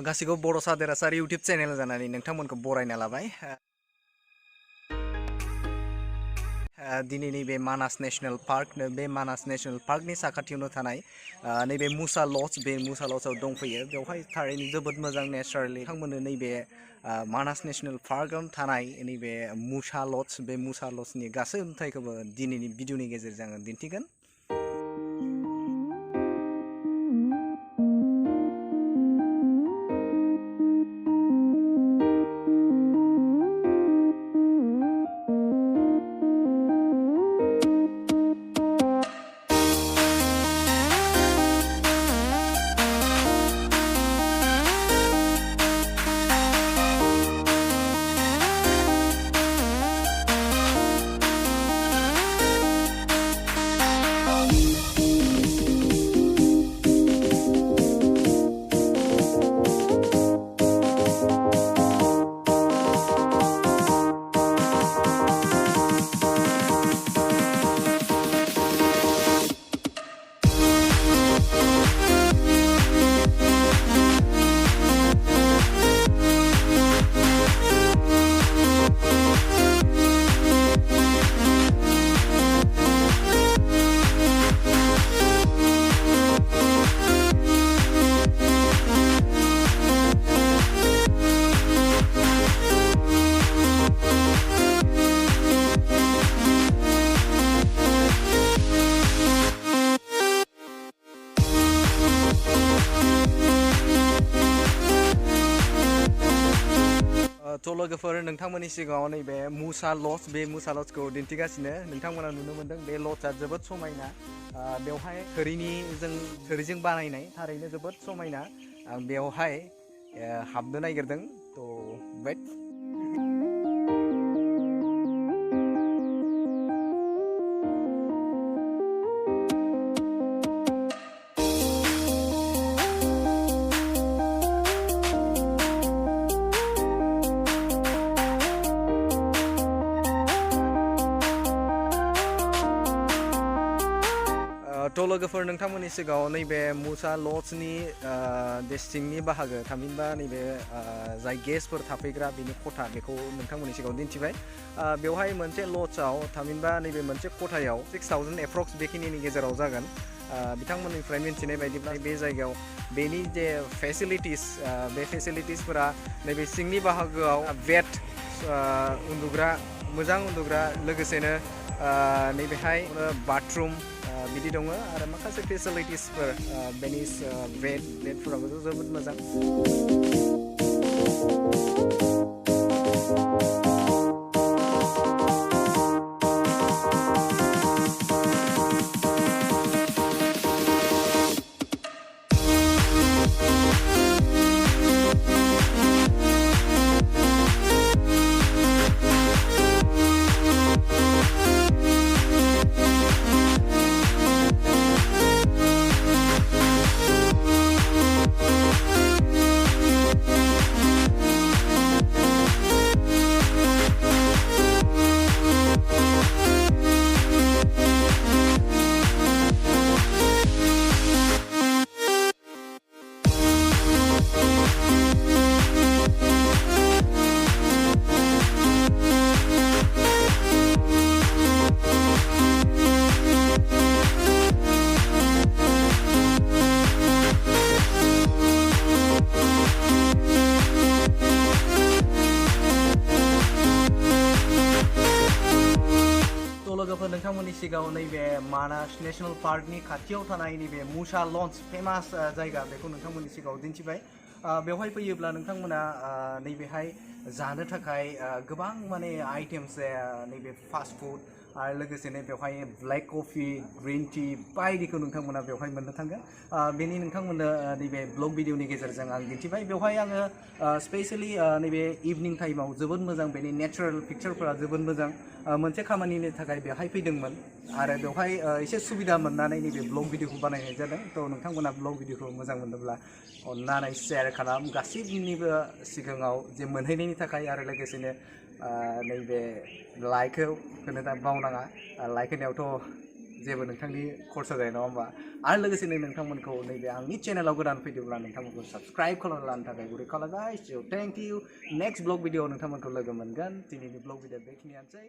गासिबो बर' सादेरासार YouTube channel जानानै नोंथांमोनखौ बरायना लाबाय। दिनैनि बे मानास नेशनेल पार्क बे मानास नेशनेल पार्कनि साखाथियावनो थानाय नैबे मुसा लज बे मुसा लजआव दंफैयो। बेवहाय थारैनो जोबोद मोजां नेचारेलि नोंथांमोननो नैबे मानास नेशनेल पार्कआव थानाय नैबे मुसा लज बे मुसा लजनि गासै नुथायखौबो दिनैनि भिडिअनि गेजेरजों आङो दिन्थिगोन। थ' लोगोफोर नोंथांमोननि सिगाङाव नैबे मुसा लज बे मुसा लजखौ दिन्थिगासिनो। नोंथांमोना नुनो मोन्दों बे लजआ जोबोद समायना। बेवहाय थोरिजों बानायनाय थारैनो जोबोद समायना। आं बेवहाय हाबनो नागिरदों। थ' वेट थ' लोगोफोर नोंथांमोननि सिगाङाव नैबे मुसा लजनि बे सिंनि बाहागो थामहिनबा नैबे जाय गेस्टफोर थाफैग्रा बेनि खथा बेखौ नोंथांमोननि सिगाङाव दिन्थिबाय। बेवहाय मोनसे लजआव थामहिनबा नैबे मोनसे खथायाव 6000 एप्रक्स बेखिनिनि गेजेराव जागोन। बिथांमोननिफ्राय मिन्थिनाय बायदिब्ला बे जायगायाव बेनि जे फेसिलिटिस बे फेसिलिटिसफोरा नैबे सिंनि बाहागोआव बेड उन्दुग्रा मोजां उन्दुग्रा लोगोसेनो नैबेहाय बाथरुम बिदि दङ आरो माखासे फेसिलिटिसफोर बेनि बेडफोराबो जोबोद मोजां। लोगोफोर नोंथांमोननि सिगाङाव नैबे मानास नेशनेल पार्कनि खाथियाव थानाय नैबे मुसा लज फेमास जायगा बेखौ नोंथांमोननि सिगाङाव दिन्थिबाय। बेवहाय फैयोब्ला नोंथांमोना नैबेहाय जानो थाखाय गोबां माने आइटेम्स नैबे फास्ट फुड आरो लोगोसेनो बेवहाय ब्लेक कफि ग्रिन टि बायदिखौ नोंथांमोना बेवहाय मोननो थांगोन। बेनि नोंथांमोननो नैबे ब्लग भिडिअनि गेजेरजों आं दिन्थिबाय। बेवहाय आङो स्पेशेलि नैबे इभिनिं टाइमाव जोबोद मोजां बेनि नेचारेल पिक्चारफोरा जोबोद मोजां। मोनसे खामानिनि थाखाय बेवहाय फैदोंमोन आरो बेवहाय एसे सुबिदा मोननानै नैबे ब्लग भिडिअखौ बानायनाय जादों। थ' नोंथांमोना ब्लग भिडिअखौ मोजां मोनोब्ला अन्नानै शेयार खालाम गासैनिबो सिगाङाव जे मोनहैनायनि थाखाय आरो लोगोसेनो नैबे लाइकखौ होनो बावनाङा। लाइक होनायावथ' जेबो नोंथांनि खरसा जाया नङा होमबा आरो लोगोसेनो नोंथांमोनखौ नैबे आंनि चेनेलाव गोदान फैदोंब्ला नोंथांमोनखौ साबस्क्राइब खालामना लानो थाखाय गुरै खावलायबाय। Thank you next blog video नोंथांमोनखौ लोगो मोनगोन दिनैनि ब्लग भिडिअ बेखिनियानोसै।